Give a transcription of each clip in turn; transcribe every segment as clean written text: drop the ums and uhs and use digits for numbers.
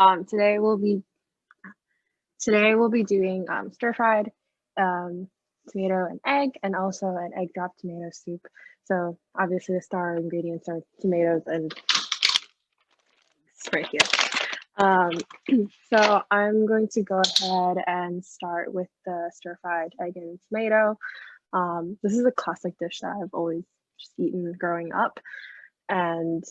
Today we'll be doing stir fried um, tomato and egg, and also an egg drop tomato soup. So obviously the star ingredients are tomatoes and eggs right here. Um, so I'm going to go ahead and start with the stir fried egg and tomato. This is a classic dish that I've always just eaten growing up, and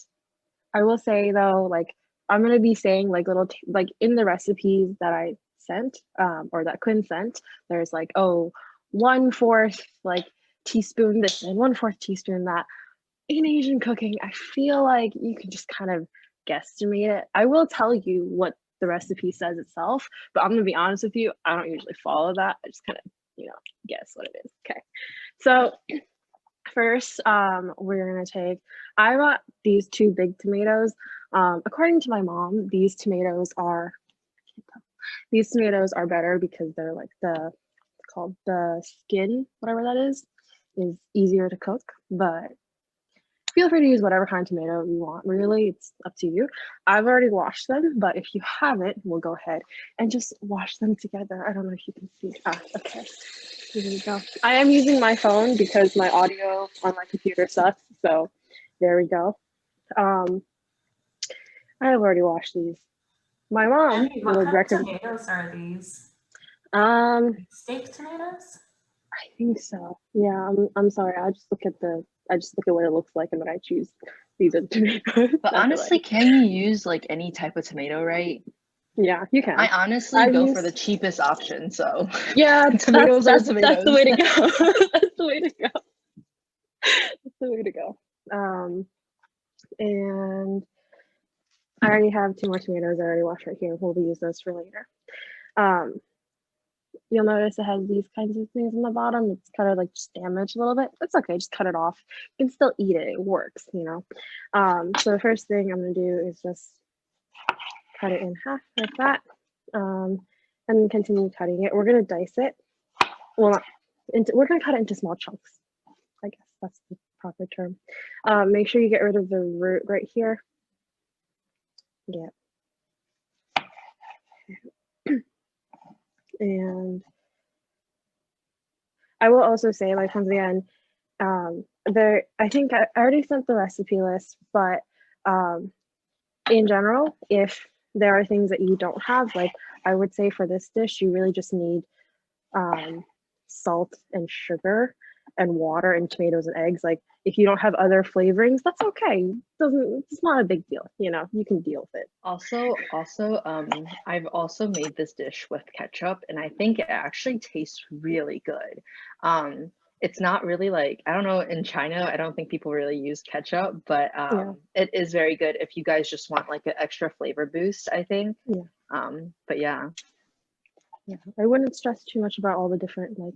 I will say though, like I'm gonna be saying like like in the recipes that I sent, or that Quinn sent, there's like, oh, 1/4 like teaspoon this and 1/4 teaspoon that. In Asian cooking, I feel like you can just kind of guesstimate it. I will tell you what the recipe says itself, but I'm gonna be honest with you, I don't usually follow that. I just kind of, guess what it is. Okay. So first, we're gonna take, I got these two big tomatoes. According to my mom, these tomatoes are better because they're like called the skin, whatever that is easier to cook. But feel free to use whatever kind of tomato you want. Really, it's up to you. I've already washed them, but if you haven't, we'll go ahead and just wash them together. I don't know if you can see. Okay. Here we go. I am using my phone because my audio on my computer sucks. So there we go. I have already washed these. My mom Abby, what would kind of recommend. tomatoes are these? Um, Steak tomatoes? I think so. Yeah, I'm sorry. I just look at what it looks like and then I choose these are tomatoes. But That's honestly, right. can you use like any type of tomato, right? Yeah, you can. I honestly I've go for the used. cheapest option, so Yeah, tomatoes are that's the tomatoes. way to go. That's the way to go. That's the way to go. And I already have two more tomatoes I already washed right here. We'll use those for later. Um, you'll notice it has these kinds of things on the bottom. It's kind of like just damaged a little bit. It's okay, just cut it off. You can still eat it. It works, So the first thing I'm gonna do is just cut it in half like that, and then continue cutting it. We're gonna dice it. Well, we're gonna cut it into small chunks. I guess that's the proper term. Make sure you get rid of the root right here. Yeah. And I will also say, like, once again, I think I already sent the recipe list, but in general, if there are things that you don't have, like I would say for this dish, you really just need salt and sugar and water and tomatoes and eggs. Like if you don't have other flavorings, that's okay. It's not a big deal. You can deal with it. Also, I've also made this dish with ketchup, and I think it actually tastes really good. It's not really like, I don't know, in China, I don't think people really use ketchup, but Yeah. it is very good if you guys just want like an extra flavor boost, I think. Yeah. But yeah. Yeah. I wouldn't stress too much about all the different like.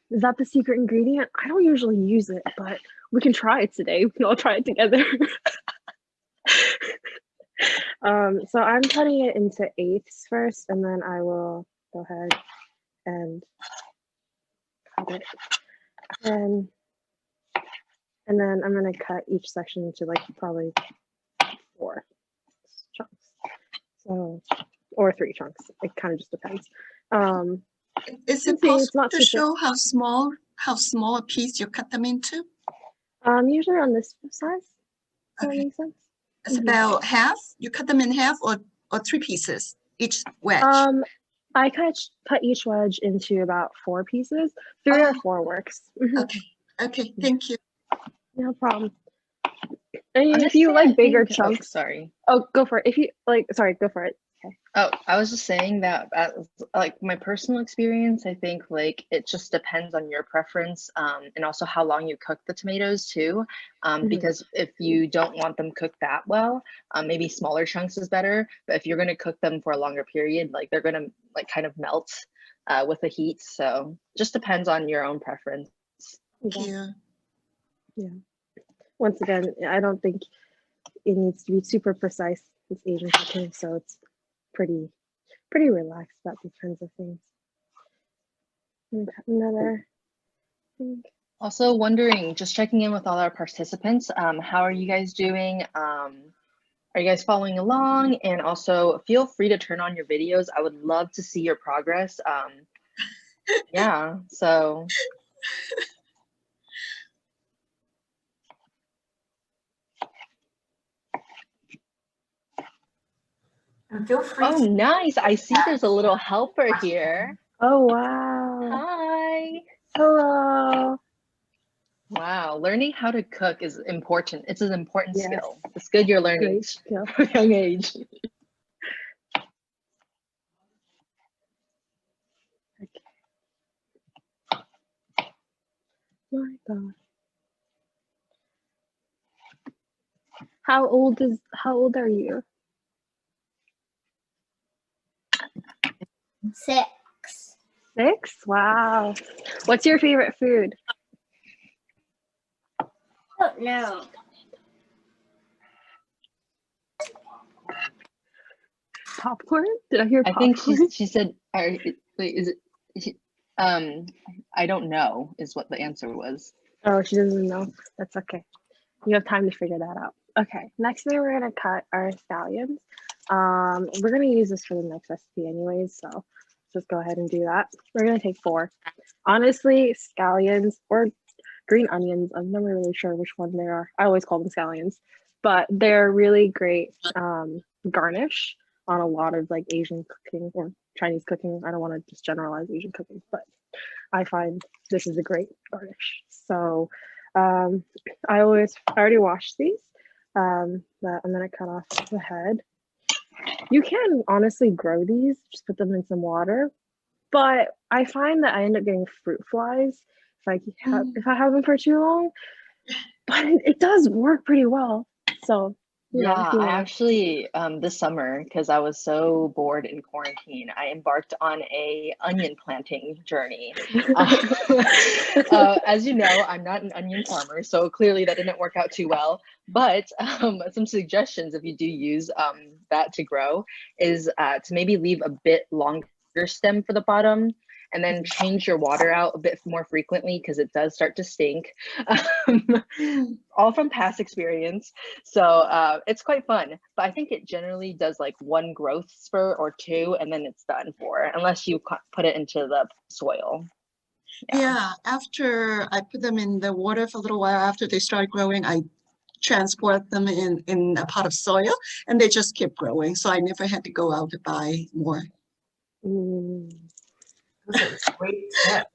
Is that the secret ingredient? I don't usually use it, but we can try it today. We can all try it together. So I'm cutting it into eighths first, and then I will go ahead and cut it. And then I'm gonna cut each section into like probably 4 chunks. So, or 3 chunks. It kind of just depends. Is it possible to show how small a piece you cut them into? Usually on this size. Does that make sense? It's about half. You cut them in half, or 3 pieces each wedge. I cut each wedge into about 4 pieces. 3 or 4 works. Okay. Thank you. No problem. And Honestly, if you like bigger chunks, oh, sorry. Oh, go for it. If you like, sorry, go for it. Okay. Oh, I was just saying that, like my personal experience, I think like it just depends on your preference, and also how long you cook the tomatoes too. Because if you don't want them cooked that well, maybe smaller chunks is better. But if you're going to cook them for a longer period, like they're going to like kind of melt with the heat. So just depends on your own preference. Yeah. Once again, I don't think it needs to be super precise. It's Asian cooking, so it's pretty relaxed about these kinds of things. Another thing. Also wondering, just checking in with all our participants, how are you guys doing? Are you guys following along? And also feel free to turn on your videos. I would love to see your progress. Yeah, so. And feel free Oh, to nice. I see there's a little helper here. Oh, wow. Hi. Hello. Wow, learning how to cook is important. It's an important Yes. skill. It's good you're learning Great skill. from a young age. My God. How old are you? 6. 6? Wow. What's your favorite food? Oh no. Popcorn? Did I hear I popcorn? think she said, wait, is it, I don't know is what the answer was. Oh, she doesn't know. That's okay. You have time to figure that out. Okay, next thing we're gonna cut are scallions. We're gonna use this for the next recipe anyways, so let's just go ahead and do that. We're gonna take 4. Honestly, scallions or green onions, I'm never really sure which one they are. I always call them scallions, but they're really great garnish on a lot of like Asian cooking or Chinese cooking. I don't want to just generalize Asian cooking, but I find this is a great garnish. So I already washed these, but I'm gonna cut off the head. You can honestly grow these, just put them in some water, but I find that I end up getting fruit flies if I have them for too long. But it does work pretty well. So Yeah, I actually this summer, because I was so bored in quarantine, I embarked on a onion planting journey. As you know, I'm not an onion farmer, so clearly that didn't work out too well. But some suggestions, if you do use that to grow, is to maybe leave a bit longer stem for the bottom, and then change your water out a bit more frequently because it does start to stink. All from past experience. So it's quite fun, but I think it generally does like 1 growth spurt or 2, and then it's done for, unless you put it into the soil. Yeah, after I put them in the water for a little while, after they start growing, I transport them in a pot of soil, and they just keep growing. So I never had to go out to buy more. Those are great tips.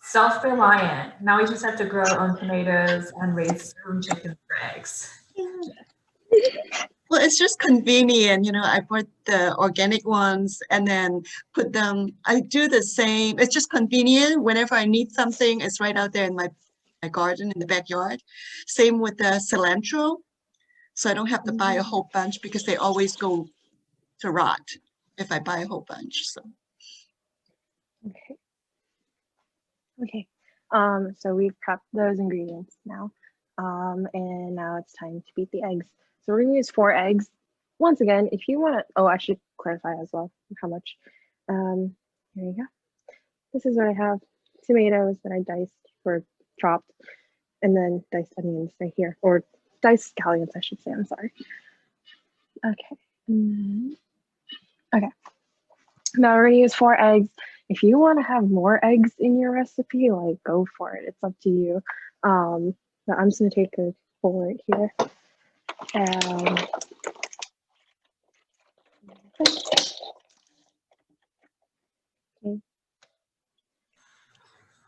Self-reliant. Now we just have to grow our own tomatoes and raise our own chickens for eggs. Well, it's just convenient, I bought the organic ones and then put them, I do the same. It's just convenient. Whenever I need something, it's right out there in my garden in the backyard. Same with the cilantro. So I don't have to buy a whole bunch because they always go to rot if I buy a whole bunch. So. Okay. So we've prepped those ingredients now. And now it's time to beat the eggs. So we're gonna use 4 eggs. Once again, if you want to, oh, I should clarify as well how much. Here you go. This is what I have. Tomatoes that I diced or chopped, and then diced onions right here, or diced scallions, I should say. I'm sorry. Okay. Okay. Now we're gonna use 4 eggs. If you want to have more eggs in your recipe, like go for it. It's up to you. But I'm just gonna take a bowl right here. Okay.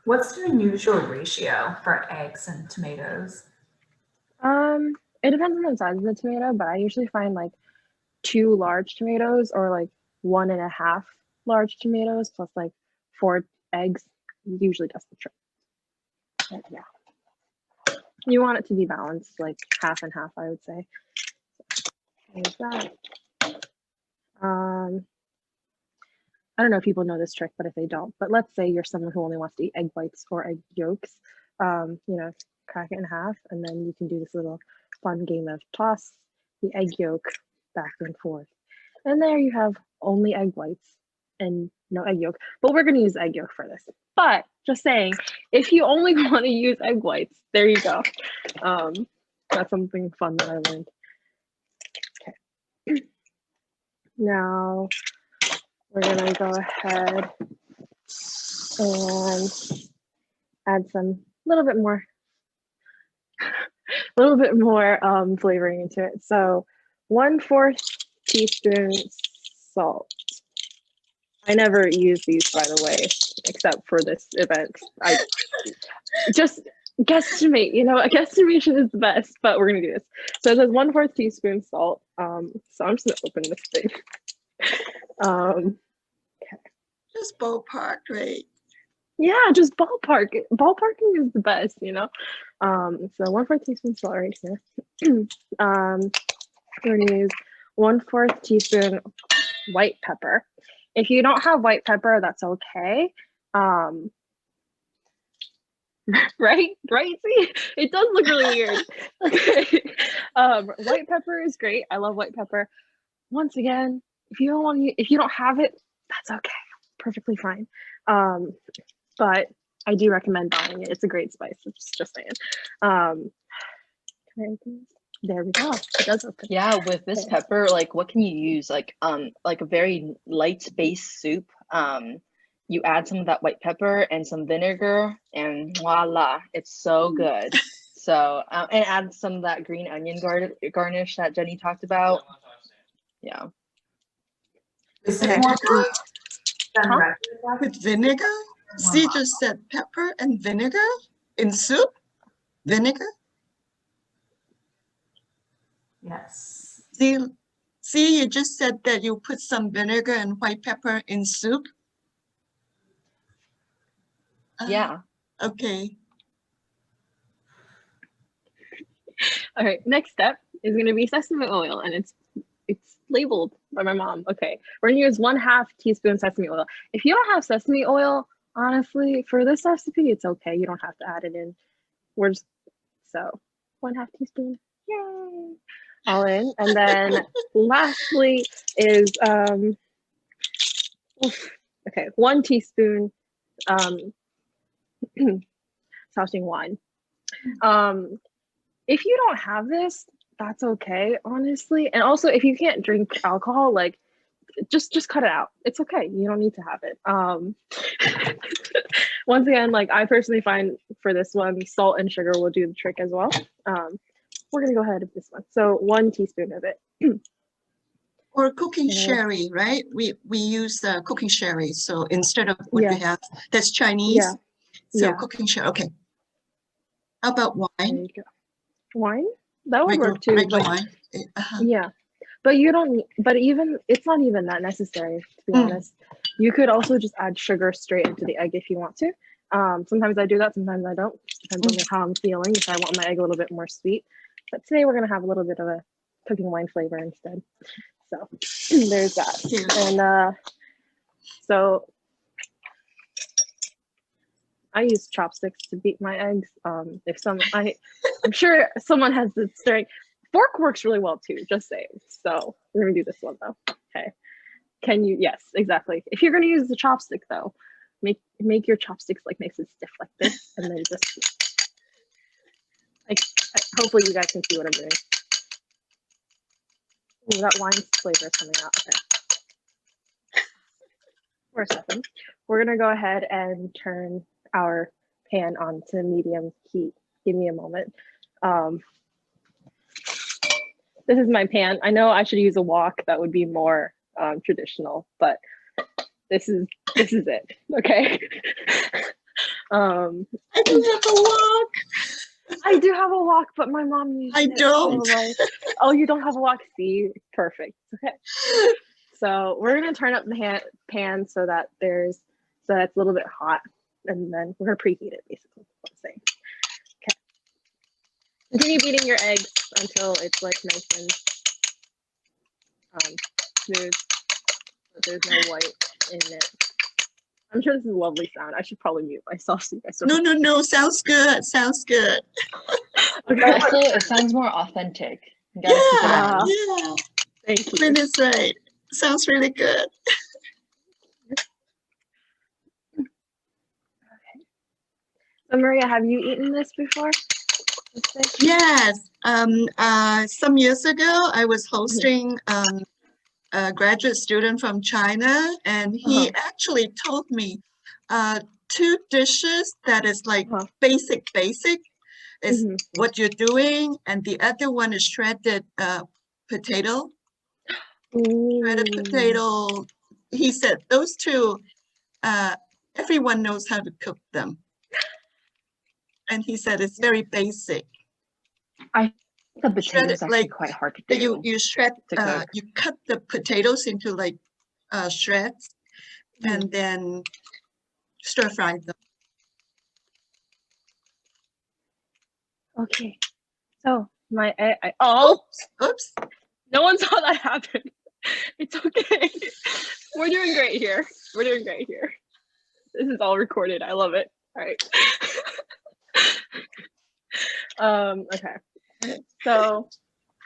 What's your usual ratio for eggs and tomatoes? It depends on the size of the tomato, but I usually find like 2 large tomatoes or like 1.5 large tomatoes plus like 4 eggs usually does the trick. But yeah, you want it to be balanced, like half and half, I would say. So there's that. I don't know if people know this trick, but if they don't, but let's say you're someone who only wants to eat egg whites or egg yolks, crack it in half, and then you can do this little fun game of toss the egg yolk back and forth. And there you have only egg whites and no egg yolk, but we're gonna use egg yolk for this. But just saying, if you only want to use egg whites, there you go. That's something fun that I learned. Okay. Now we're gonna go ahead and add some little bit more flavoring into it. So 1/4 teaspoon salt. I never use these, by the way, except for this event. I just guesstimate, you know, a guesstimation is the best, but we're gonna do this. So it says 1/4 teaspoon salt. So I'm just gonna open this thing. Just ballpark, right? Yeah, just ballpark. Ballparking is the best, you know. So 1/4 teaspoon salt right here. We're gonna use 1/4 teaspoon white pepper. If you don't have white pepper, that's okay. Right? See, it does look really weird. Okay. White pepper is great. I love white pepper. Once again, if you don't have it, that's okay. Perfectly fine. But I do recommend buying it. It's a great spice. Just saying. There we go. It does open. Yeah, with this pepper, like what can you use? Like a very light base soup. You add some of that white pepper and some vinegar, and voila, it's so good. So and add some of that green onion garnish that Jenny talked about. Yeah. Is it more than Huh? regular? With vinegar? See, just said pepper and vinegar in soup? Vinegar? Yes. See, you just said that you put some vinegar and white pepper in soup? Yeah. Okay. All right, next step is going to be sesame oil, and it's labeled by my mom. Okay, we're going to use 1/2 teaspoon sesame oil. If you don't have sesame oil, honestly, for this recipe, it's okay. You don't have to add it in. So 1/2 teaspoon, yay, all in. And then lastly is, okay, 1 teaspoon Shaoxing wine. If you don't have this, that's okay, honestly. And also, if you can't drink alcohol, like just cut it out. It's okay. You don't need to have it. Once again, like I personally find for this one, salt and sugar will do the trick as well. We're gonna go ahead with this one. So 1 teaspoon of it. Or cooking Yeah. sherry, right? We use cooking sherry. So instead of what Yeah. we have, that's Chinese. Yeah. So Yeah. cooking sherry. Okay. How about There wine? you go. Wine? That would Regular, work too. regular But wine. yeah. But you don't, but even, it's not even that necessary, to be honest. You could also just add sugar straight into the egg if you want to. Sometimes I do that, sometimes I don't. Depends on how I'm feeling, if I want my egg a little bit more sweet. But today we're gonna have a little bit of a cooking wine flavor instead. So there's that. Cute. And so I use chopsticks to beat my eggs. I'm sure someone has the stirring. Fork works really well too, just saying. So we're gonna do this one though. Okay. Can you? Yes, exactly. If you're gonna use the chopstick though, make your chopsticks like nice and stiff like this, and then just like. Hopefully you guys can see what I'm doing. Ooh, that wine flavor is coming out. Okay. For a second, we're gonna go ahead and turn our pan on to medium heat. Give me a moment. This is my pan. I know I should use a wok. That would be more traditional, but this is it. Okay. I don't have a wok. I do have a wok, but my mom uses I don't. Oh, you don't have a wok? See, perfect. Okay. So we're gonna turn up the pan so that it's a little bit hot, and then we're gonna preheat it basically. What I'm saying. Okay. Continue beating your eggs until it's like nice and smooth. So there's no white in it. I'm sure this is a lovely sound. I should probably mute myself so you guys don't. No. Sounds good. Sounds good. Okay. Also, it sounds more authentic. You gotta keep it Yeah. on. Yeah. Thank you. Quinn is right. Sounds really good. So Maria, have you eaten this before? Yes. Some years ago, I was hosting a graduate student from China, and he actually told me two dishes that is like basic is what you're doing, and the other one is shredded potato. Shredded potato. He said those two, everyone knows how to cook them. And he said it's very basic. The potato is actually quite hard to do. You shred, you cut the potatoes into like shreds, and then stir fry them. Okay, so oh, oops, no one saw that happen. It's okay. We're doing great here. We're doing great here. This is all recorded. I love it. All right. Okay. So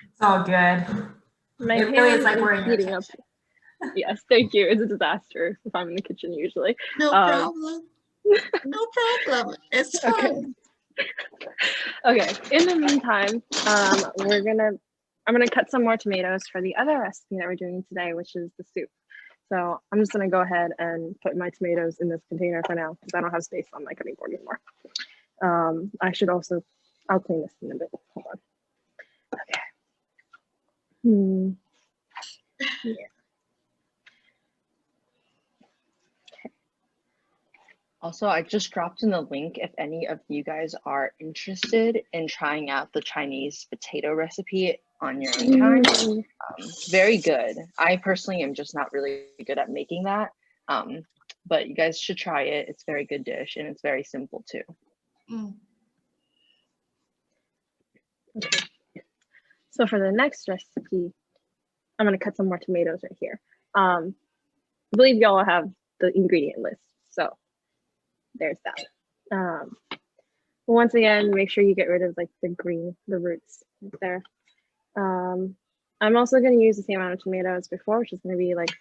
It's all good. My It really is pan like we're in your heating up. Yes, thank you. It's a disaster if I'm in the kitchen usually. No problem. No problem. It's fine. Okay. In the meantime, I'm gonna cut some more tomatoes for the other recipe that we're doing today, which is the soup. So I'm just gonna go ahead and put my tomatoes in this container for now because I don't have space on my cutting board anymore. I'll clean this in a bit. Hold on. Okay. Yeah. Also, I just dropped in the link if any of you guys are interested in trying out the Chinese potato recipe on your own time. Very good. I personally am just not really good at making that, but you guys should try it. It's a very good dish and it's very simple too. Okay. So for the next recipe, I'm going to cut some more tomatoes right here. I believe y'all have the ingredient list, so there's that. Once again, make sure you get rid of like the roots right there. I'm also going to use the same amount of tomatoes before, which is going to be like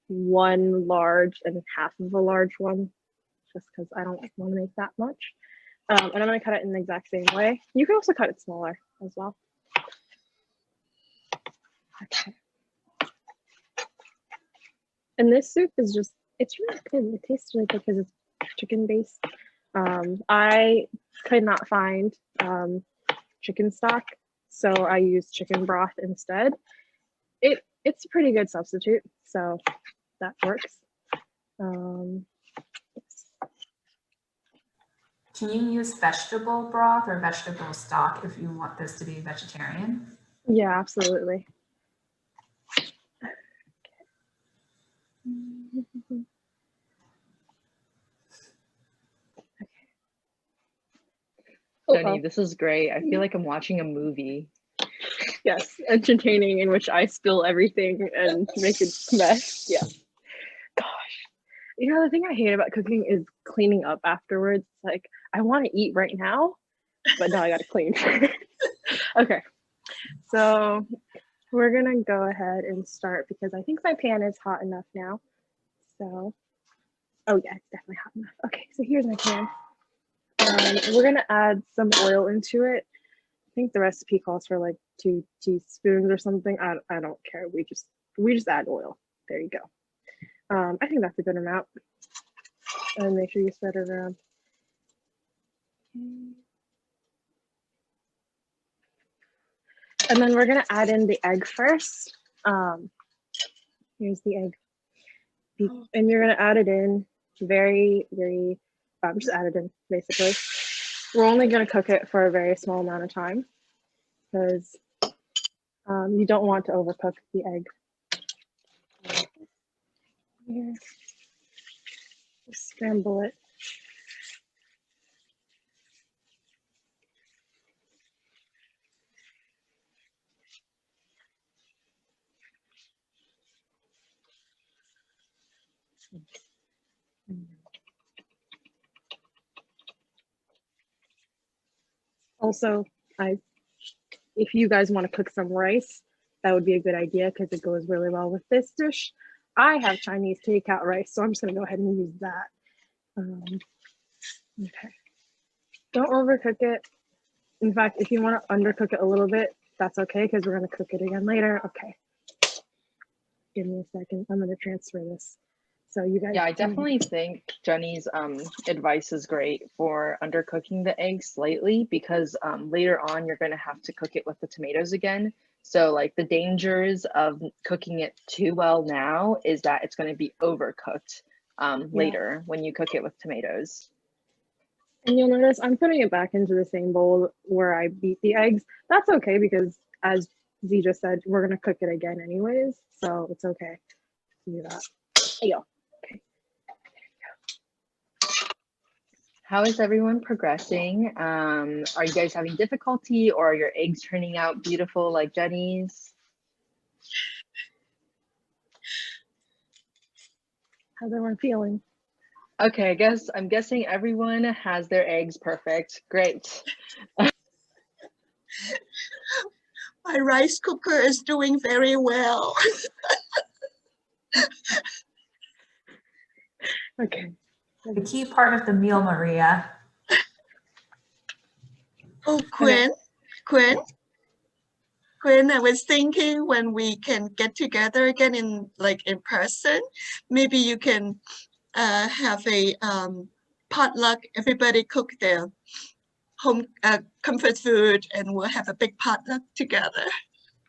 one large and half of a large one, just because I don't want to make that much. And I'm going to cut it in the exact same way. You can also cut it smaller as well. Okay. And this soup is just, it's really good. It tastes really good because it's chicken based. I could not find chicken stock, so I used chicken broth instead. It's a pretty good substitute, so that works. Can you use vegetable broth or vegetable stock if you want this to be vegetarian? Yeah, absolutely. Jenny, this is great. I feel like I'm watching a movie. Yes, entertaining, in which I spill everything and make a mess. Yeah. Gosh. You know, the thing I hate about cooking is cleaning up afterwards. Like, I want to eat right now, but now I got to clean. Okay. So we're going to go ahead and start because I think my pan is hot enough now. So, oh yeah, it's definitely hot enough. Okay, so here's my pan. We're going to add some oil into it. I think the recipe calls for like 2 teaspoons or something. I don't care. We just add oil. There you go. I think that's a good amount. And make sure you spread it around. And then we're gonna add in the egg first. Here's the egg. And you're gonna add it in very, very, just add it in basically. We're only gonna cook it for a very small amount of time because you don't want to overcook the egg. Here. Just scramble it. Also, if you guys want to cook some rice, that would be a good idea because it goes really well with this dish. I have Chinese takeout rice, so I'm just going to go ahead and use that. Okay. Don't overcook it. In fact, if you want to undercook it a little bit, that's okay because we're going to cook it again later. Okay. Give me a second. I'm going to transfer this. So you guys. Yeah, I definitely think Jenny's advice is great for undercooking the egg slightly because later on you're going to have to cook it with the tomatoes again. So like the dangers of cooking it too well now is that it's going to be overcooked later when you cook it with tomatoes. And you'll notice I'm putting it back into the same bowl where I beat the eggs. That's okay because as Z just said, we're going to cook it again anyways. So it's okay to do that. There you go. How is everyone progressing? Are you guys having difficulty or are your eggs turning out beautiful like Jenny's? How's everyone feeling? Okay, I'm guessing everyone has their eggs perfect. Great. My rice cooker is doing very well. Okay. The key part of the meal, Maria. Oh, Quinn, I was thinking when we can get together again in person, maybe you can have a potluck. Everybody cook their home comfort food, and we'll have a big potluck together.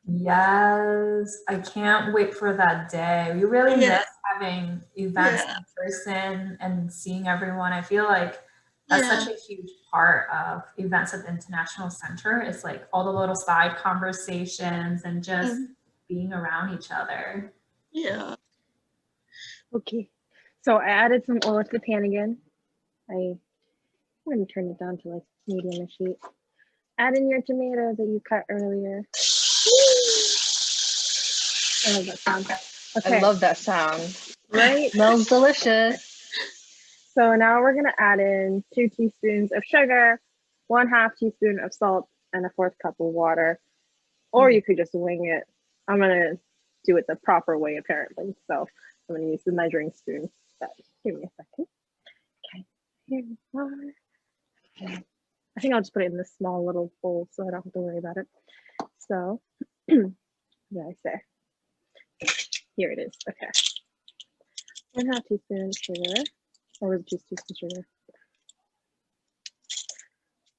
Yes, I can't wait for that day. We really miss having events in person and seeing everyone. I feel like that's such a huge part of events at the International Center. It's like all the little side conversations and just being around each other. Yeah. Okay. So I added some oil to the pan again. I'm going to turn it down to like medium-ish heat. Add in your tomato that you cut earlier. I love that sound. Okay. I love that sound. Right? Smells delicious. So now we're going to add in 2 teaspoons of sugar, 1/2 teaspoon of salt, and a 1/4 cup of water. Or you could just wing it. I'm going to do it the proper way, apparently. So I'm going to use the measuring spoon. But give me a second. Okay. Here we are. Okay. I think I'll just put it in this small little bowl so I don't have to worry about it. So, yeah, I say. Here it is. Okay. 1/2 teaspoon sugar. Or was it 2 teaspoons sugar?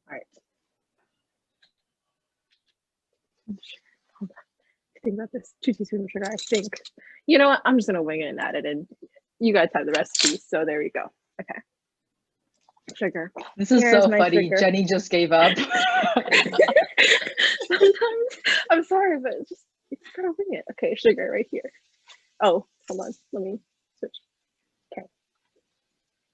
All right. Hold on. Think about this. 2 teaspoons of sugar, I think. You know what? I'm just gonna wing it and add it in. You guys have the recipe, so there you go. Okay. Sugar. This is Here's so my funny. sugar. Jenny just gave up. Sometimes I'm sorry, but it's just you gotta wing it. Okay, sugar right here. Oh, hold on. Let me switch. Okay.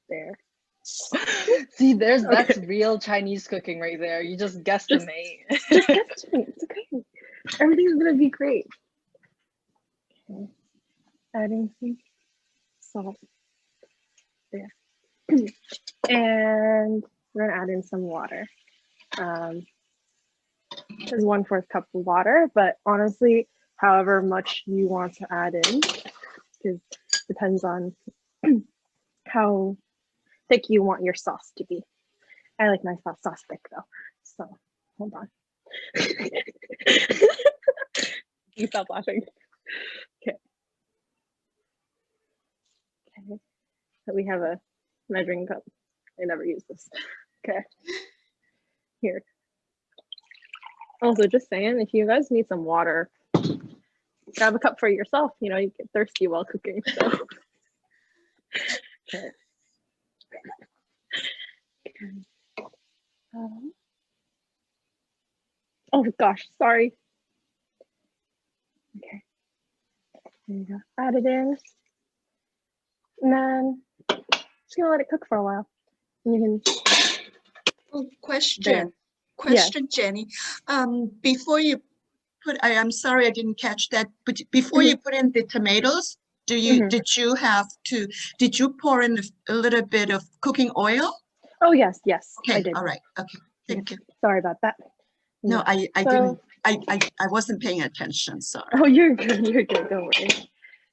There. See, that's real Chinese cooking right there. You just guesstimate. Just guesstimate. It's okay. Everything's gonna be great. Okay. Adding some salt. There. And we're gonna add in some water. There's 1/4 cup of water, but honestly, however much you want to add in, because depends on how thick you want your sauce to be. I like my sauce thick though. So hold on. You stop laughing. Okay. Okay. So we have a measuring cup. I never use this. Okay. Here. Also, just saying, if you guys need some water, grab a cup for yourself. You know, you get thirsty while cooking. So. Okay. Oh gosh, sorry. Okay. There you go. Add it in. And then just gonna let it cook for a while. And you can Oh, question, There. Jenny. Before you put, I'm sorry I didn't catch that, but before you put in the tomatoes, did you pour in a little bit of cooking oil? Oh yes, I Okay, did. all right, okay, thank you. Sorry about that. No, I So- didn't, I wasn't paying attention, sorry. Oh, you're good, don't worry.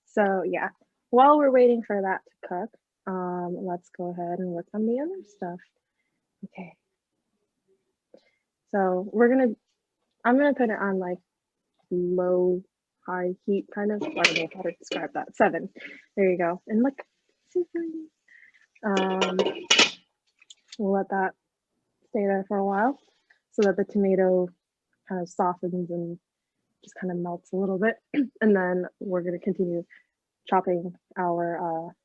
So yeah, while we're waiting for that to cook, let's go ahead and work on the other stuff. Okay. So I'm gonna put it on like low, high heat kind of. I don't know how to describe that. 7. There you go. And look, we'll let that stay there for a while so that the tomato kind of softens and just kind of melts a little bit. And then we're going to continue chopping our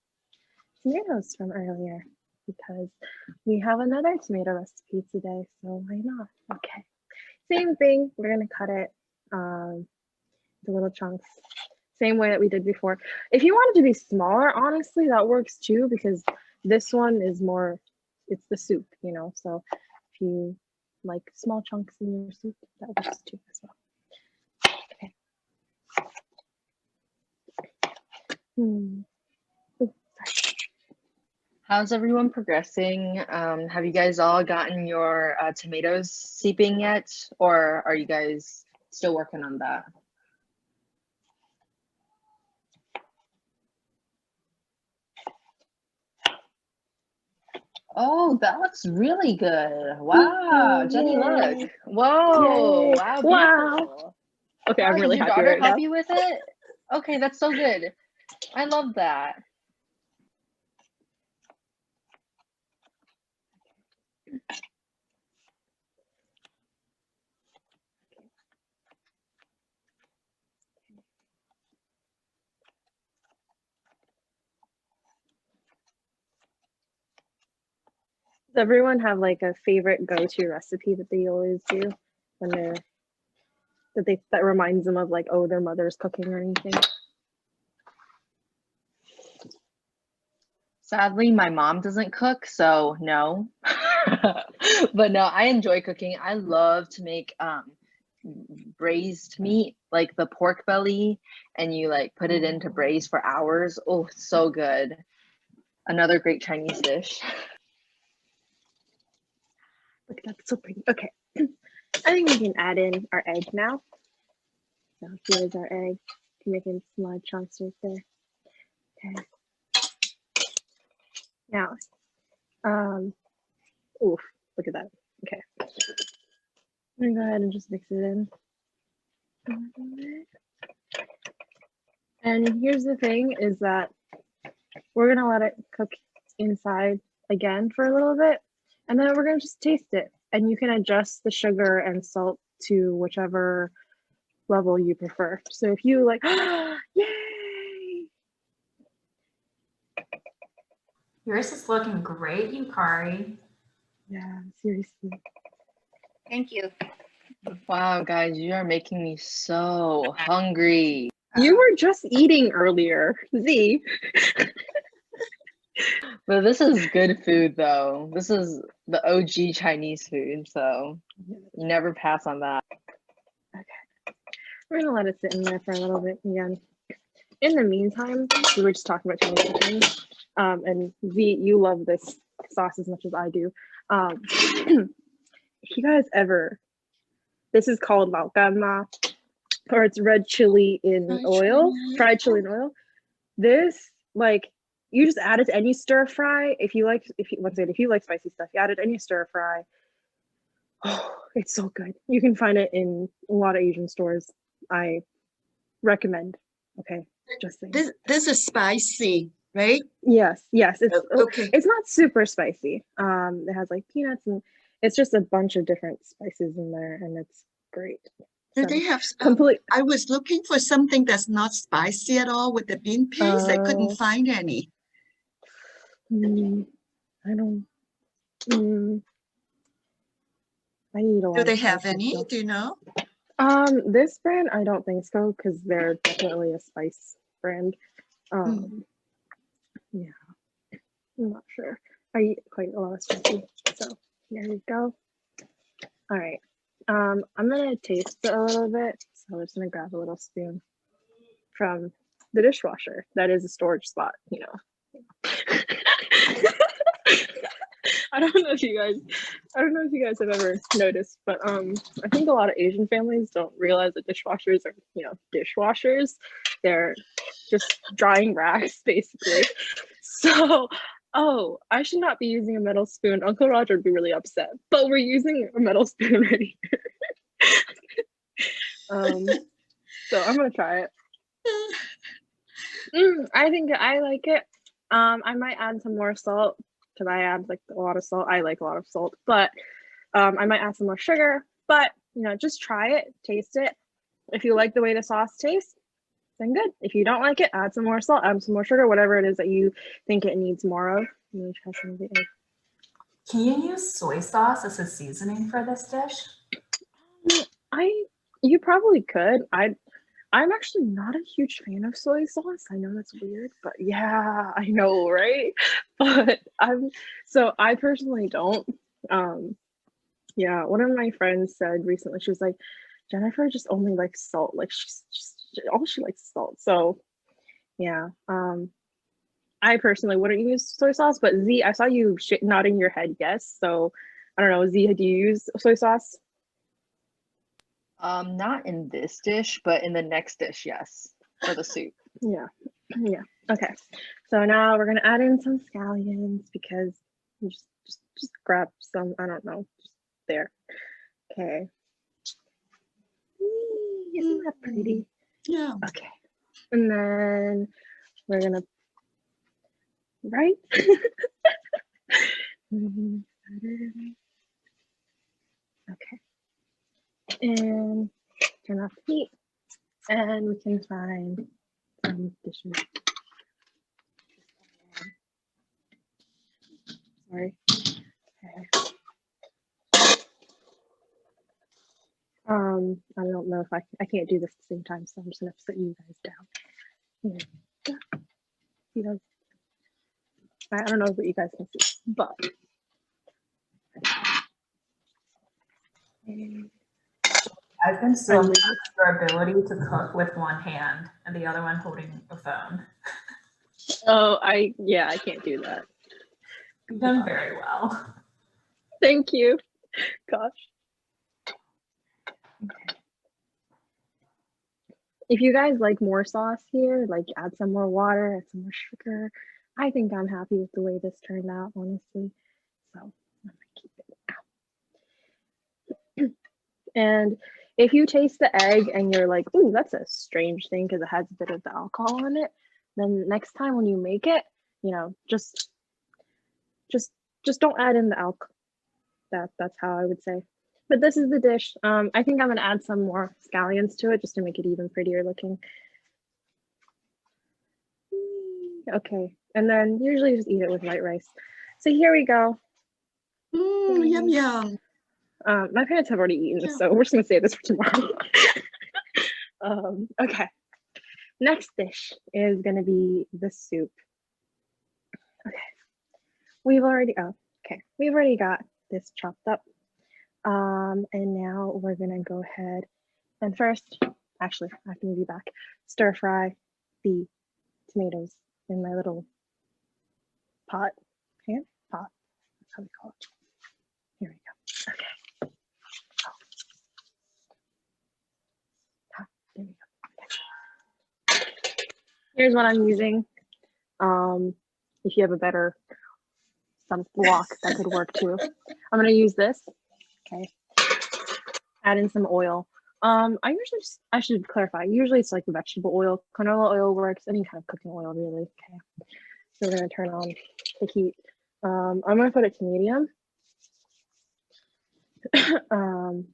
tomatoes from earlier because we have another tomato recipe today. So why not? Okay. Same thing. We're going to cut it into little chunks. Same way that we did before. If you want it to be smaller, honestly, that works too because this one is more, it's the soup, you know. So if you like small chunks in your soup, that works too as well. Okay. How's everyone progressing? Have you guys all gotten your tomatoes seeping yet? Or are you guys still working on that? Oh, that looks really good. Wow, Jenny, look. Whoa, Yay. wow, Wow. beautiful. Okay, Wow, I'm really did your happy daughter right now. help you with it? Okay, that's so good. I love that. Does everyone have like a favorite go-to recipe that they always do when they're that reminds them of like, oh, their mother's cooking or anything? Sadly, my mom doesn't cook, so no. But no, I enjoy cooking. I love to make braised meat, like the pork belly, and you like put it into braise for hours. Oh, so good. Another great Chinese dish. Look, that's so pretty. Okay, I think we can add in our egg now. So here's our egg. Can make it in small chunks right there. Okay. Now, oof, look at that. Okay. I'm gonna go ahead and just mix it in. And here's the thing is that we're gonna let it cook inside again for a little bit, and then we're gonna just taste it. And you can adjust the sugar and salt to whichever level you prefer. So if you like, yay! Yours is looking great, Yukari. Yeah, seriously. Thank you. Wow, guys, you are making me so hungry. You were just eating earlier, Z. But this is good food, though. This is the OG Chinese food, so you never pass on that. We're gonna let it sit in there for a little bit again. In the meantime, we were just talking about Chinese cooking, and Z, you love this sauce as much as I do. If you guys ever, this is called lao gan ma, or it's red chili in oil, fried chili in oil. This, like, you just add it to any stir fry. If you like spicy stuff, you add it to any stir fry. Oh, it's so good. You can find it in a lot of Asian stores. I recommend. Okay, just saying. This is spicy, right? Yes, it's Okay. it's not super spicy. It has like peanuts and it's just a bunch of different spices in there, and it's great. Do So, they have complete. I was looking for something that's not spicy at all with the bean paste. I couldn't Oh. find any. I don't. I eat a lot. Do they of have spicy any? stuff. Do you know? This brand, I don't think so, because they're definitely a spice brand. Yeah, I'm not sure. I eat quite a lot of spicy, so there you go. All right, I'm gonna taste it a little bit, so I'm just gonna grab a little spoon from the dishwasher. That is a storage spot, you know. I don't know if you guys have ever noticed, but I think a lot of Asian families don't realize that dishwashers are, you know, dishwashers. They're just drying racks basically. So Oh, I should not be using a metal spoon. Uncle Roger would be really upset. But we're using a metal spoon right here. So I'm gonna try it. I think I like it. I might add some more salt because I add like a lot of salt. I like a lot of salt, but I might add some more sugar. But you know, just try it, taste it. If you like the way the sauce tastes, then good. If you don't like it, add some more salt, add some more sugar, whatever it is that you think it needs more of. Let me try some of the egg. Can you use soy sauce as a seasoning for this dish? You probably could. I'm actually not a huge fan of soy sauce. I know that's weird, but yeah, I know, right? But I personally don't. Yeah, one of my friends said recently, she was like, Jennifer just only likes salt. Like she's just all she likes is salt. So yeah, I personally wouldn't use soy sauce, but Z, I saw you nodding your head yes. So I don't know, Z, do you use soy sauce? Not in this dish, but in the next dish, yes, for the soup. Yeah, yeah. Okay, so now we're gonna add in some scallions because you just grab some. I don't know, just there. Okay. Isn't that pretty? Yeah. Okay, and then we're gonna right. Okay, and turn off the heat, and we can find some dishes. Sorry. Okay. I don't know if I can't do this at the same time, so I'm just gonna sit you guys down. Here. See those? I don't know what you guys can see, but I've been so impressed with your ability to cook with one hand and the other one holding a phone. oh, I can't do that. You've done very well. Thank you. Gosh. Okay. If you guys like more sauce here, like add some more water, add some more sugar. I think I'm happy with the way this turned out, honestly. So I'm gonna keep it. And if you taste the egg and you're like, ooh, that's a strange thing because it has a bit of the alcohol in it, then next time when you make it, you know, just don't add in the alcohol. That's how I would say. But this is the dish. I think I'm gonna add some more scallions to it just to make it even prettier looking. Okay, and then usually just eat it with white rice. So here we go. Yum yum. My parents have already eaten, Yeah. so we're just gonna save this for tomorrow. Okay, next dish is gonna be the soup. Okay, we've already got this chopped up. And now we're gonna go ahead and first, actually, I have to move you back, stir fry the tomatoes in my little pot. Pot. That's how we call it. Here we go. Okay. There we go. Okay. Here's what I'm using. If you have a better wok, that could work too. I'm gonna use this. Okay. Add in some oil. I should clarify. Usually it's like vegetable oil. Canola oil works. Any kind of cooking oil, really. Okay. So we're gonna turn on the heat. I'm gonna put it to medium. And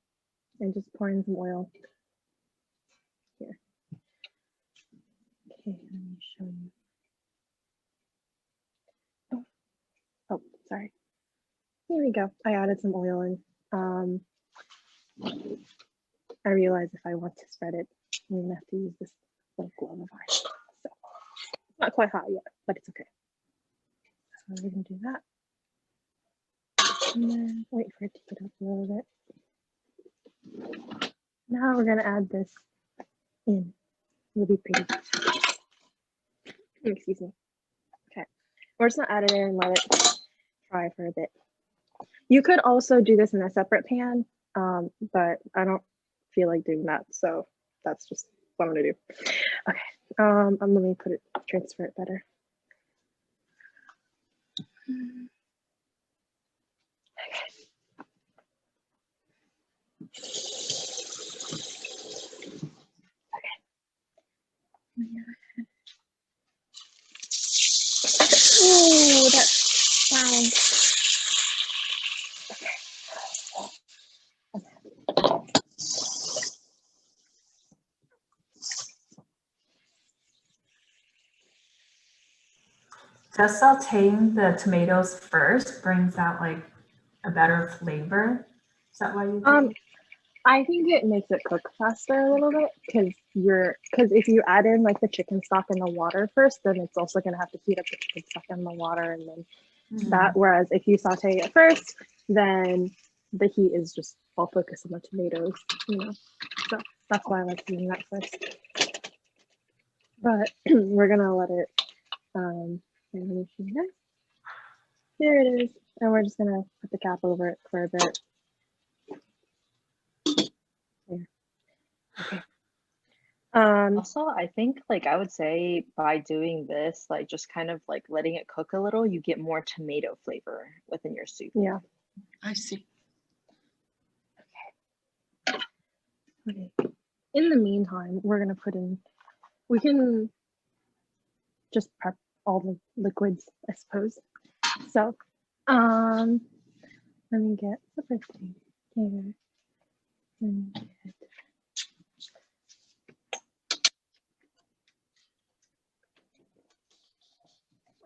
just pour in some oil. Here. Okay, let me show you. Oh, sorry. Here we go. I added some oil in. I realize if I want to spread it, I'm gonna have to use this little glove of iron. So it's not quite hot yet, but it's okay. So we're gonna do that. And then wait for it to get up a little bit. Now we're gonna add this in. It'll be pretty. Excuse me. Okay. We're just gonna add it in and let it fry for a bit. You could also do this in a separate pan, but I don't feel like doing that, so that's just what I'm gonna do. Okay, let me transfer it better. Oh, that sound. Does sauteing the tomatoes first brings out like a better flavor? Is that why you do? I think it makes it cook faster a little bit because if you add in like the chicken stock in the water first, then it's also gonna have to heat up the chicken stock in the water and then that. Whereas if you saute it first, then the heat is just all focused on the tomatoes, you know. So that's why I like doing that first. But we're gonna let it. Let me see here. There it is, and we're just gonna put the cap over it for a bit. There. Okay. Also, I think like I would say by doing this, like just kind of like letting it cook a little, you get more tomato flavor within your soup. Yeah. I see. Okay. In the meantime, we're gonna put in. We can just prep all the liquids, I suppose. So, let me get the first thing here. And get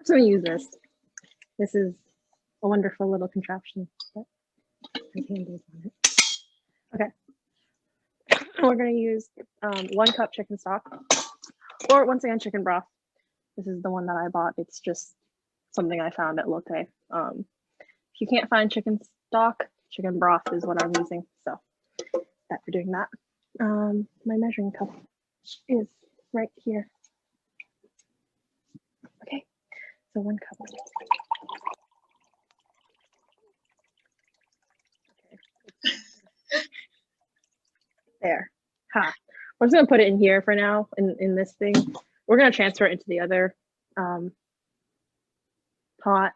So I'm gonna use this. This is a wonderful little contraption that has handles on it. Okay. We're gonna use 1 cup chicken stock, or once again chicken broth. This is the one that I bought. It's just something I found at Lotte. If you can't find chicken stock, chicken broth is what I'm using. So that for doing that. My measuring cup is right here. Okay, so 1 cup. Okay. There. Ha. We're just gonna put it in here for now in this thing. We're gonna transfer it into the other pot.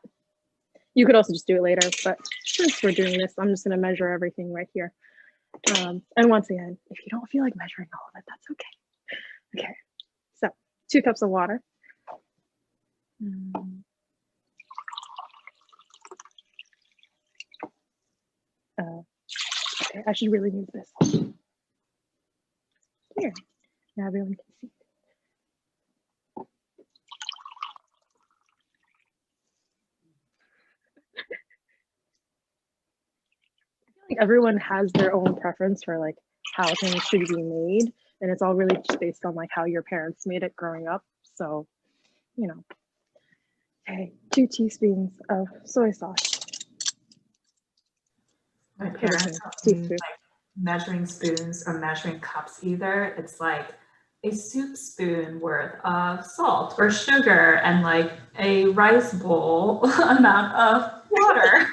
You could also just do it later, but since we're doing this, I'm just gonna measure everything right here. And once again, if you don't feel like measuring all of it, that's okay. Okay, so 2 cups of water. Okay, I should really move this. Here, now everyone can see. I feel like everyone has their own preference for like how things should be made, and it's all really just based on like how your parents made it growing up. So, you know. Okay, 2 teaspoons of soy sauce. My parents don't use like measuring spoons or measuring cups either. It's like a soup spoon worth of salt or sugar and like a rice bowl amount of water.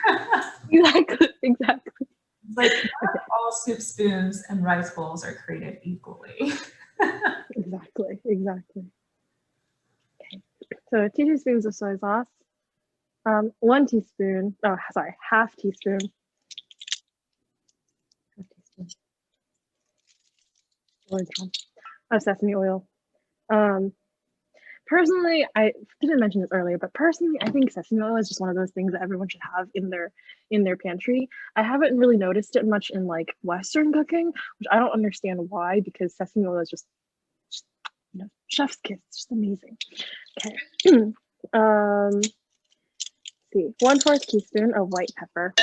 Exactly. It's like not all soup spoons and rice bowls are created equally. Exactly. Okay, so 2 teaspoons of soy sauce, 1 teaspoon, oh, sorry, half teaspoon of sesame oil. Personally, I didn't mention this earlier, but personally, I think sesame oil is just one of those things that everyone should have in their pantry. I haven't really noticed it much in like Western cooking, which I don't understand why, because sesame oil is just you know, chef's kiss. It's just amazing. Okay. See, 1/4 teaspoon of white pepper.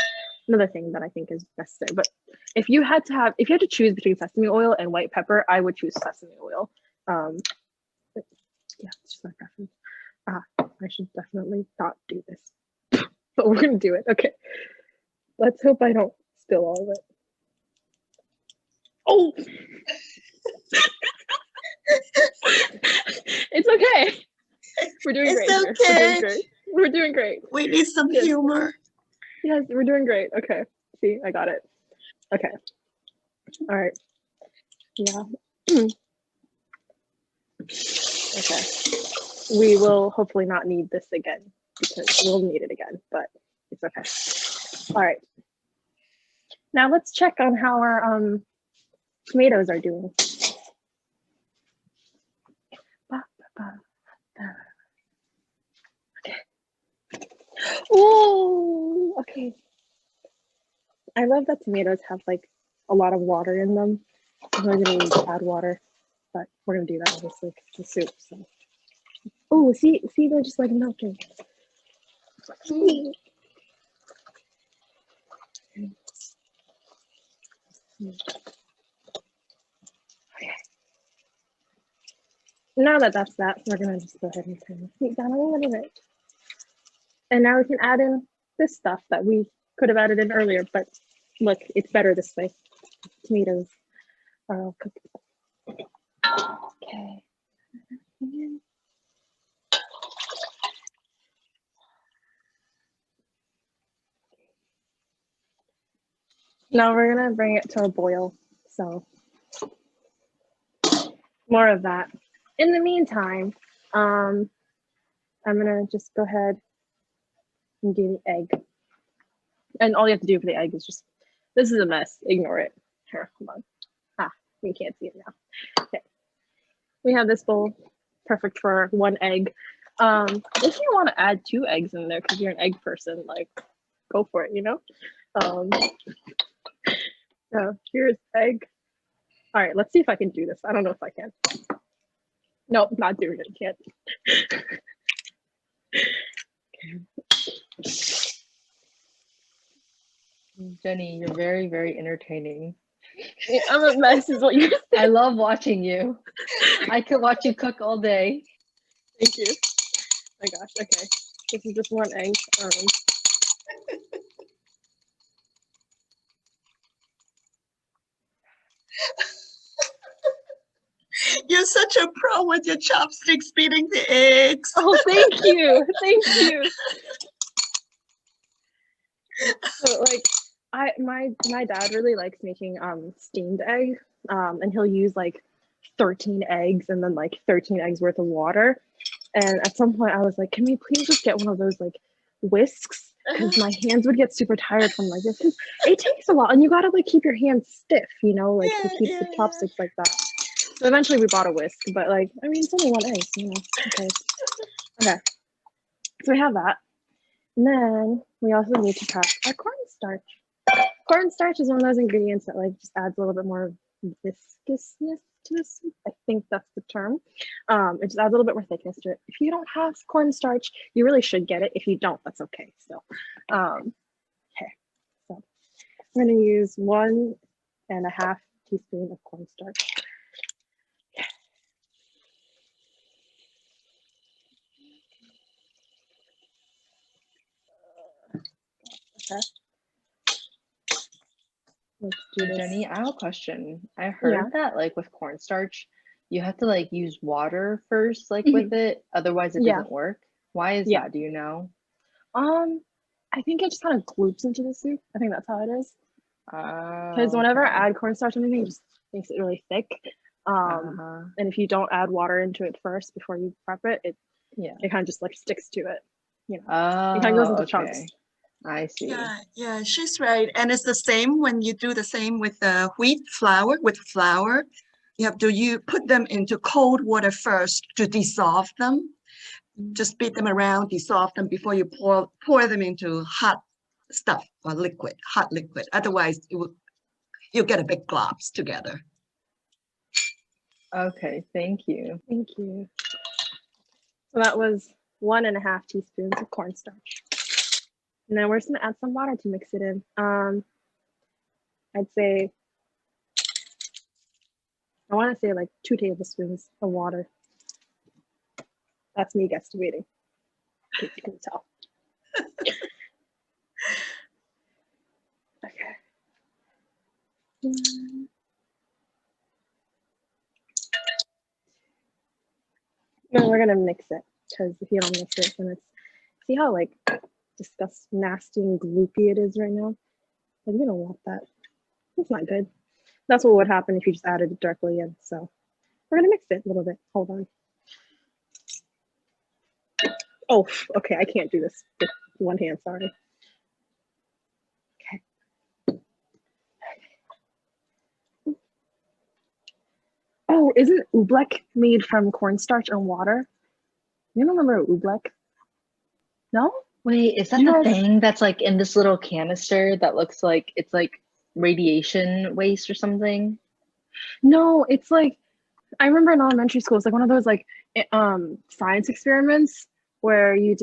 Another thing that I think is necessary, but if you had to choose between sesame oil and white pepper, I would choose sesame oil. Yeah, it's just my preference. I should definitely not do this, but we're gonna do it. Okay. Let's hope I don't spill all of it. Oh. It's okay. We're doing great. It's okay. We're doing great. We need some Yes. humor. Yes, we're doing great. Okay. See, I got it. Okay. All right. Yeah. Okay. We will hopefully not need this again because we'll need it again, but it's okay. All right. Now let's check on how our tomatoes are doing. Okay. Oh, okay. I love that tomatoes have like a lot of water in them. I'm not gonna need to add water, but we're gonna do that obviously because it's a soup. So. Oh, see, they're just like melting. Okay. Now that that's that, we're gonna just go ahead and turn the heat down a little bit. And now we can add in this stuff that we could have added in earlier, but look, it's better this way. Tomatoes are all cooked. Okay. Now we're gonna bring it to a boil. So more of that. In the meantime, I'm gonna just go ahead and do the egg. And all you have to do for the egg is just, this is a mess, ignore it. Here, hold on. Ah, you can't see it now. Okay. We have this bowl, perfect for 1 egg. If you want to add 2 eggs in there because you're an egg person, like go for it, you know? So here's egg. All right, let's see if I can do this. I don't know if I can. Nope, not doing it, can't. Jenny, you're very, very entertaining. I'm a mess is what you're saying. I love watching you. I could watch you cook all day. Thank you. Oh my gosh, okay. This is just 1 egg. You're such a pro with your chopsticks beating the eggs. Oh, thank you. Thank you. So like my dad really likes making steamed egg. And he'll use like 13 eggs and then like 13 eggs worth of water. And at some point I was like, can we please just get one of those like whisks? Because my hands would get super tired from like this. It takes a lot and you gotta like keep your hands stiff, you know, like to keep the chopsticks like that. So eventually we bought a whisk, but like, I mean, it's only 1 egg, you know, okay. Okay, so we have that. And then we also need to prep our cornstarch. Cornstarch is one of those ingredients that like just adds a little bit more viscousness to the soup. I think that's the term. It just adds a little bit more thickness to it. If you don't have cornstarch, you really should get it. If you don't, that's okay. So, okay. So I'm going to use 1.5 teaspoons of cornstarch. Okay. Let's do this. Jenny, I have a question. I heard that like with cornstarch, you have to like use water first, like with it, otherwise it doesn't work. Why is that? Do you know? I think it just kind of gloops into the soup. I think that's how it is. Because whenever I add cornstarch or anything, it just makes it really thick. And if you don't add water into it first before you prep it, it kind of just like sticks to it. You know, it kind of goes into chunks. I see. Yeah, she's right. And it's the same when you do the same with the wheat flour. With flour, you put them into cold water first to dissolve them. Just beat them around, dissolve them before you pour them into hot stuff or hot liquid. Otherwise, you'll get a big globs together. Okay, thank you. Thank you. So that was 1.5 teaspoons of cornstarch. And then we're just gonna add some water to mix it in. I'd say, I wanna say like 2 tablespoons of water. That's me guesstimating. You can tell. Okay. Then we're gonna mix it, because if you don't mix it, then it's, see how like disgusting, nasty, and gloopy it is right now? Like, you don't want that. It's not good. That's what would happen if you just added it directly in. So we're gonna mix it a little bit. Hold on. Oh, okay, I can't do this with one hand, sorry. Okay. Oh, isn't oobleck made from cornstarch and water? You don't remember oobleck? No? Wait, is that You the guys- thing that's like in this little canister that looks like it's like radiation waste or something? No, it's like, I remember in elementary school, it's like one of those like science experiments where it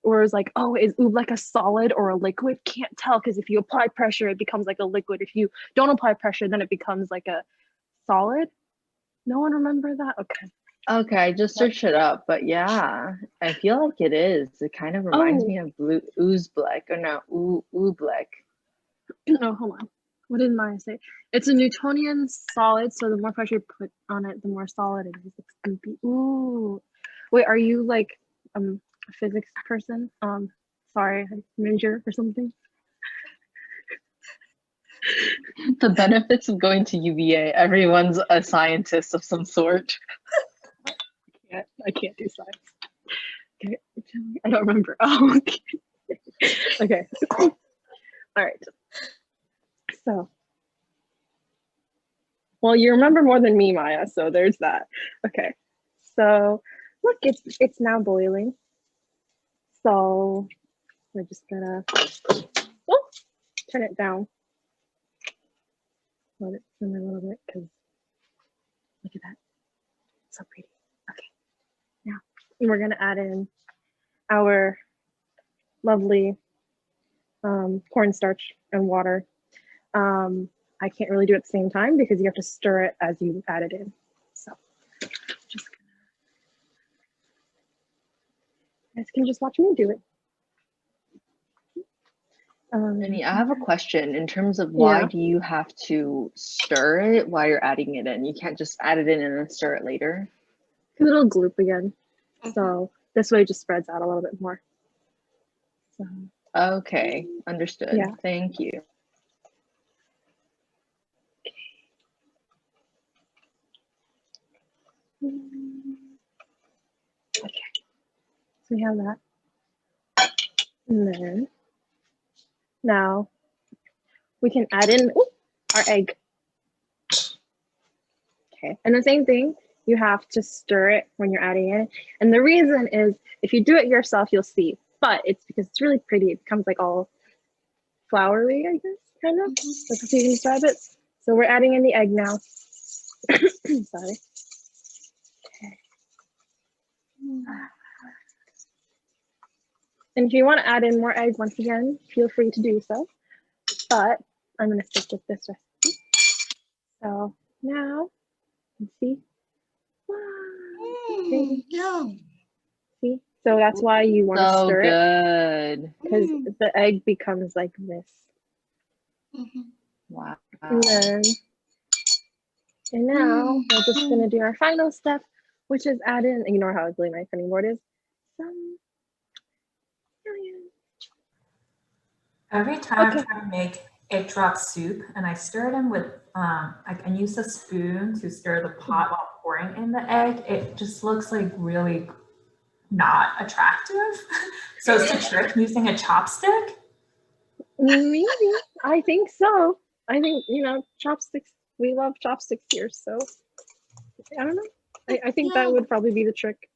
was like, oh, is oobleck a solid or a liquid? Can't tell, because if you apply pressure, it becomes like a liquid. If you don't apply pressure, then it becomes like a solid. No one remember that? Okay. Okay, I just searched it up, but yeah, I feel like it is. It kind of reminds Oh. me of blue oozebleck or no, oobleck. No, hold on. What did Maya say? It's a Newtonian solid, so the more pressure you put on it, the more solid it is. It's goopy. Ooh. Wait, are you like a physics person? Sorry, a major or something? The benefits of going to UVA, everyone's a scientist of some sort. I can't do science. Okay, I don't remember. Oh, okay. Okay. All right. So, well, you remember more than me, Maya, so there's that. Okay. So, look, it's now boiling. So, we're just gonna turn it down. Let it simmer a little bit, because look at that. So pretty. Okay. Now, we're gonna add in our lovely cornstarch and water. I can't really do it at the same time because you have to stir it as you add it in. So just gonna, you guys can just watch me do it. Jenny, I have a question in terms of why Yeah. do you have to stir it while you're adding it in? You can't just add it in and then stir it later? Because it'll gloop again. So this way it just spreads out a little bit more. So, Okay, understood. Yeah. Thank you. okay. So we have that. And then now we can add in our egg. Okay. And the same thing, you have to stir it when you're adding it. And the reason is if you do it yourself, you'll see. But it's because it's really pretty. It becomes like all floury, I guess, kind of. That's how you can describe it. So we're adding in the egg now. Sorry. Okay. And if you want to add in more egg, once again, feel free to do so. But I'm going to stick with this recipe. So now, you see? Wow. Yum. See? So that's why you want to So stir it, good. because the egg becomes like this. Mhm. Wow. And now we're just gonna do our final step, which is add in, ignore how ugly my cutting board is, some scallions. Every time Okay. I try to make egg drop soup and I stir it in with, I can use a spoon to stir the pot while pouring in the egg, it just looks like really not attractive. So it's a trick using a chopstick. Maybe, I think so. I think, chopsticks, we love chopsticks here, so I don't know. I think that would probably be the trick.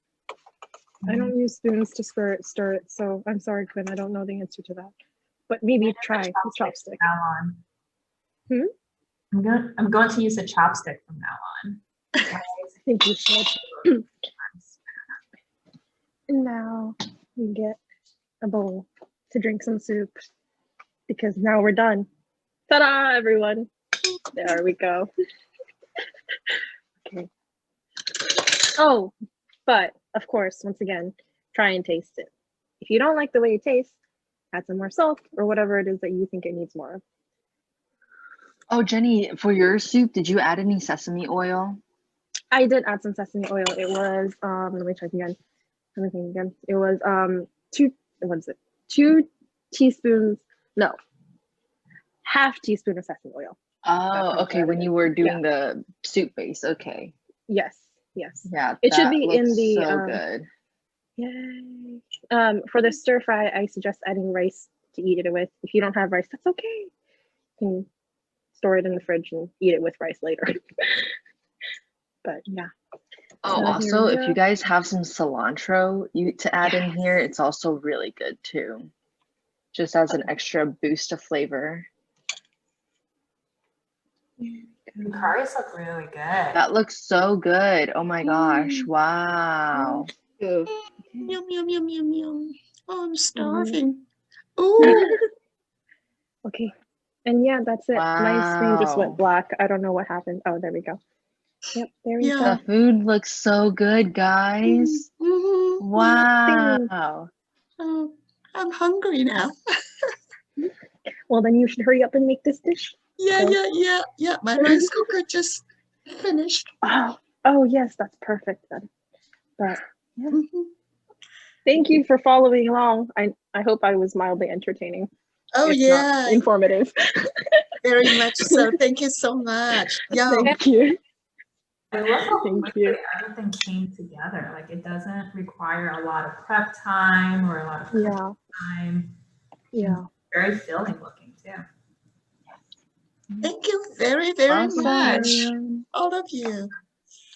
I don't use spoons to stir it, so I'm sorry, Quinn, I don't know the answer to that. But maybe try the chopstick. Now on. I'm going to use a chopstick from now on. I think you should. And now we get a bowl to drink some soup because now we're done. Ta-da, everyone. There we go. Okay. Oh, but of course, once again, try and taste it. If you don't like the way it tastes, add some more salt or whatever it is that you think it needs more of. Oh, Jenny, for your soup, did you add any sesame oil? I did add some sesame oil. It was, let me check again. Let me think again. It was what is it? 2 teaspoons, no, half teaspoon of sesame oil. Oh, okay, when you were doing the soup base, okay. Yes, yes. Yeah, It should that be in looks the, so good. Yay. For the stir fry, I suggest adding rice to eat it with. If you don't have rice, that's okay. You can store it in the fridge and eat it with rice later. But yeah. Oh, So here also, we if go. you guys have some cilantro to add in Yes. here, it's also really good too. Just as an extra boost of flavor. The curries look really good. That looks so good. Oh my gosh. Mm. Wow. Ooh. Yum, yum, yum, yum, yum. Oh, I'm Mm-hmm. starving. Ooh. Okay. And yeah, that's it. My screen just went Wow. black. I don't know what happened. Oh, there we go. Yep, there we Yeah. The go. food looks so good, guys. Mhm. Wow. Oh, I'm hungry now. Well, then you should hurry up and make this dish. Yeah, So- yeah. My rice cooker just finished. Oh, yes, that's perfect then. But Mhm. thank you for following along. I hope I was mildly entertaining, Oh, if yeah, not informative. very much so. Thank you so much. Yeah. Thank you. I love how Thank quickly you. everything came together. Like it doesn't require a lot of prep time or a lot of cooking Yeah, time. yeah. Very filling looking too. Thank you very, very Awesome. much, Everyone. all of you.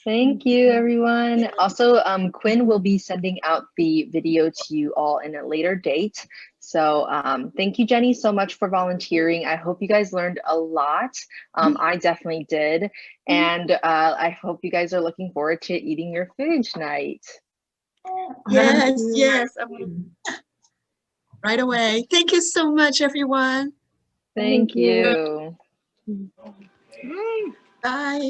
Thank you, everyone. Also, Quinn will be sending out the video to you all in a later date. So thank you, Jenny, so much for volunteering. I hope you guys learned a lot. I definitely did. And I hope you guys are looking forward to eating your food tonight. Yes. Right away. Thank you so much, everyone. Thank Thank you. you. Bye.